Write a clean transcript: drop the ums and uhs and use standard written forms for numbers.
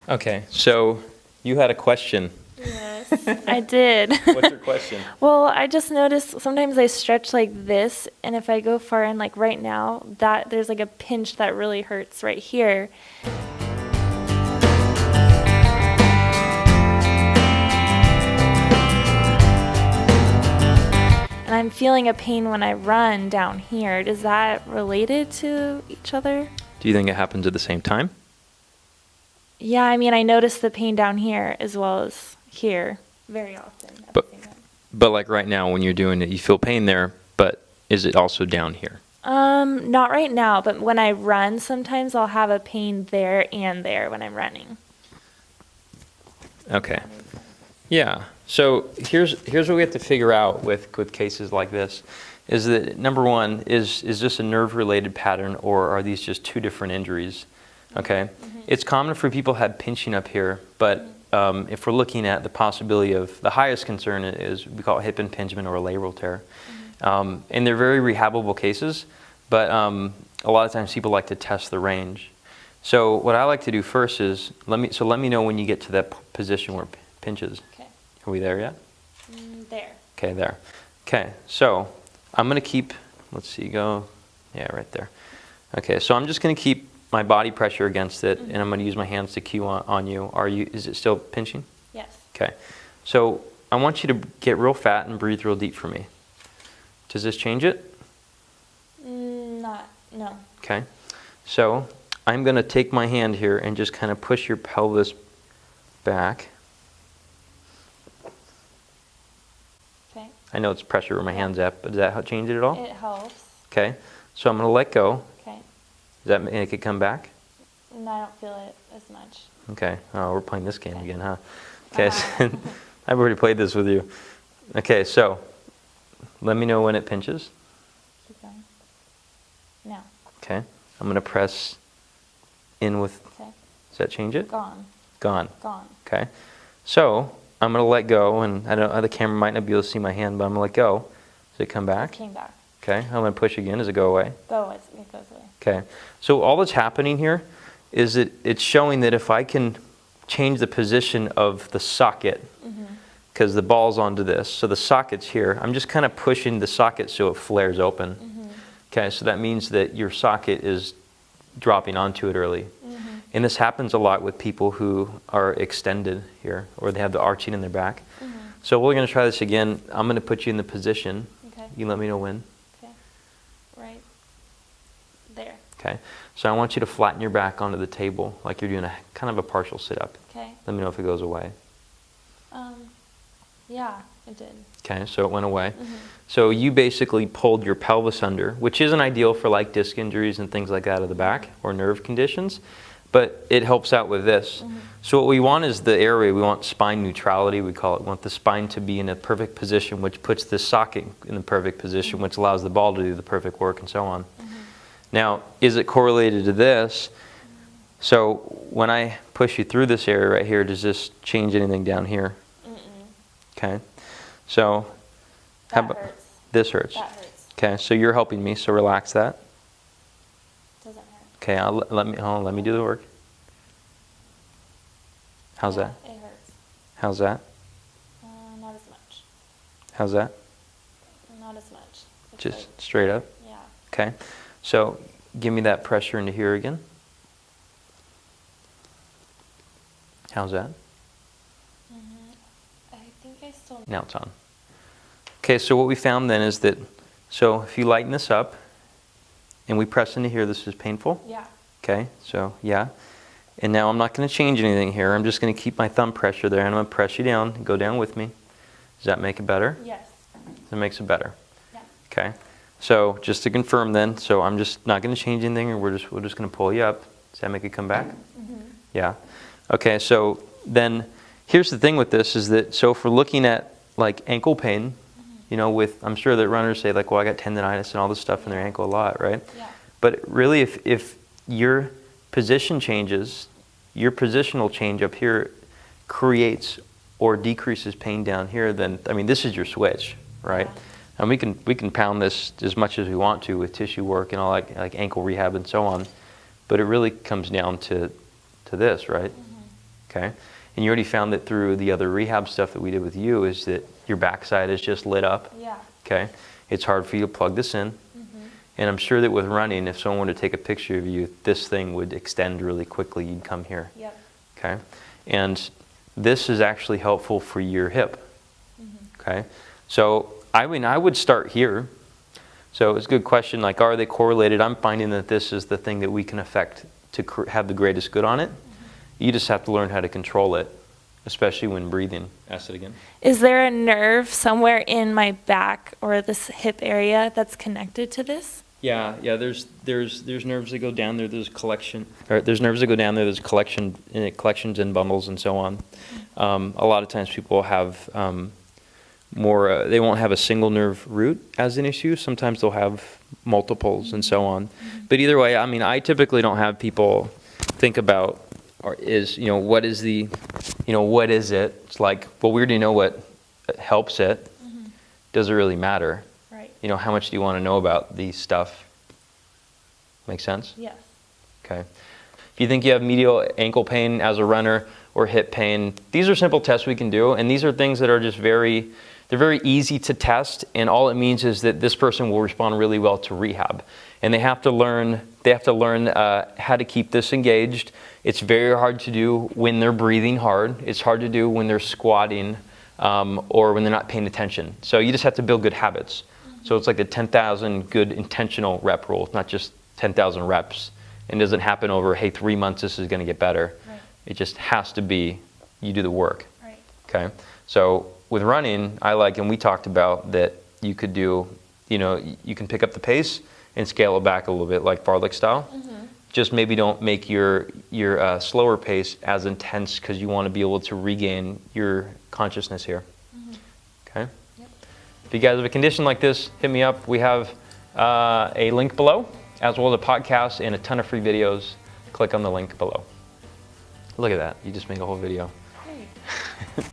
Okay, so you had a question. Yes, I did. What's your question? Well, I just noticed sometimes I stretch like this, and if I go far in, like right now, that there's like a pinch that really hurts right here. And I'm feeling a pain when I run down here. Is that related to each other? Do you think it happens at the same time? Yeah, I mean, I notice the pain down here as well as here very often at the same time. But like right now when you're doing it, you feel pain there, but is it also down here? Not right now, but when I run, sometimes I'll have a pain there and there when I'm running. Okay. Yeah. So here's what we have to figure out with cases like this, is that number one, is this a nerve-related pattern, or are these just two different injuries? Okay. Mm-hmm. It's common for people to have pinching up here, but if we're looking at the possibility of, the highest concern is, we call it hip impingement or a labral tear. Mm-hmm. And they're very rehabable cases, but a lot of times people like to test the range. So what I like to do first is, let me know when you get to that position where it pinches. Okay. Are we there yet? There. Okay, there. Okay, so I'm going to keep, let's see, yeah, right there. Okay, so I'm just going to keep my body pressure against it, and I'm going to use my hands to cue on you. Is it still pinching? Yes. Okay, so I want you to get real fat and breathe real deep for me. Does this change it? No. Okay, so I'm going to take my hand here and just kind of push your pelvis back. Okay. I know it's pressure where my hand's at, but does that change it at all? It helps. Okay, so I'm going to let go. Okay. Does that make it come back? No, I don't feel it as much. Okay, oh, we're playing this game again, huh? Okay, so I've already played this with you. Okay, so let me know when it pinches. Keep going. Now. Okay, I'm going to press in with, Okay. Does that change it? Gone. Gone. Gone. Okay, so I'm going to let go, and I don't, the camera might not be able to see my hand, but I'm going to let go. Does it come back? It came back. Okay, I'm going to push again. Does it go away? It goes away. Okay, so all that's happening here is that it's showing that if I can change the position of the socket, because the ball's onto this, so the socket's here, I'm just kind of pushing the socket so it flares open. Okay, so that means that your socket is dropping onto it early. And this happens a lot with people who are extended here, or they have the arching in their back. So we're going to try this again. I'm going to put you in the position. Okay. You let me know when. Okay. Right there. Okay, so I want you to flatten your back onto the table like you're doing a kind of a partial sit-up. Okay. Let me know if it goes away. Yeah, it did. Okay, so it went away. So you basically pulled your pelvis under, which isn't ideal for like disc injuries and things like that of the back or nerve conditions, but it helps out with this. So what we want is the area, we want spine neutrality, we call it. We want the spine to be in a perfect position, which puts the socket in the perfect position, which allows the ball to do the perfect work and so on. Now, is it correlated to this? So when I push you through this area right here, does this change anything down here? Okay. So how about hurts. This hurts? That hurts. Okay, so you're helping me, so relax that. Doesn't hurt. Okay, let me do the work. How's that? It hurts. How's that? Not as much. How's that? Not as much. It's Just like, straight up? yeah. Okay. So give me that pressure into here again. How's that? I think I still... Now it's on. Okay, so what we found then is that, so if you lighten this up and we press into here, this is painful? Yeah. Okay, so yeah. And now I'm not going to change anything here. I'm just going to keep my thumb pressure there, and I'm going to press you down and go down with me. Does that make it better? Yes. That makes it better. Yeah. Okay. So just to confirm then, so I'm just not going to change anything, and we're just going to pull you up. Does that make it come back? Yeah. Okay, so then here's the thing with this is that, so if we're looking at like ankle pain, you know, I'm sure that runners say like, well, I got tendonitis and all this stuff in their ankle a lot, right? Yeah. But really, if your position changes, your positional change up here creates or decreases pain down here, then, I mean, this is your switch, right? Yeah. And we can pound this as much as we want to with tissue work and all like ankle rehab and so on, but it really comes down to this, right? okay? And you already found that through the other rehab stuff that we did with you is that your backside is just lit up, Yeah. okay? It's hard for you to plug this in. And I'm sure that with running, if someone were to take a picture of you, this thing would extend really quickly. You'd come here, Yep. okay? And this is actually helpful for your hip, okay? So I mean, I would start here. So it's a good question, like, are they correlated? I'm finding that this is the thing that we can affect to have the greatest good on it. You just have to learn how to control it, especially when breathing. Ask it again. Is there a nerve somewhere in my back or this hip area that's connected to this? Yeah. There's nerves that go down there. There's collection. Or there's nerves that go down there. There's collections and bundles and so on. A lot of times people have more. They won't have a single nerve root as an issue. Sometimes they'll have multiples and so on. But either way, I mean, I typically don't have people think about what is it? It's like, well, we already know what helps it. Does it really matter? Right. How much do you want to know about these stuff? Make sense? Yes. Okay. If you think you have medial ankle pain as a runner or hip pain, these are simple tests we can do, and these are things that are just they're very easy to test, and all it means is that this person will respond really well to rehab. And they have to learn how to keep this engaged. It's very hard to do when they're breathing hard. It's hard to do when they're squatting or when they're not paying attention. So you just have to build good habits. So it's like the 10,000 good intentional rep rule. It's not just 10,000 reps. And it doesn't happen over, hey, 3 months, this is going to get better. Right. It just has to be, you do the work. Right. Okay? So with running, and we talked about that you could do, you can pick up the pace and scale it back a little bit, like fartlek style. Just maybe don't make your slower pace as intense because you want to be able to regain your consciousness here. Okay? Yep. If you guys have a condition like this, hit me up. We have a link below, as well as a podcast and a ton of free videos. Click on the link below. Look at that. You just made a whole video. Great.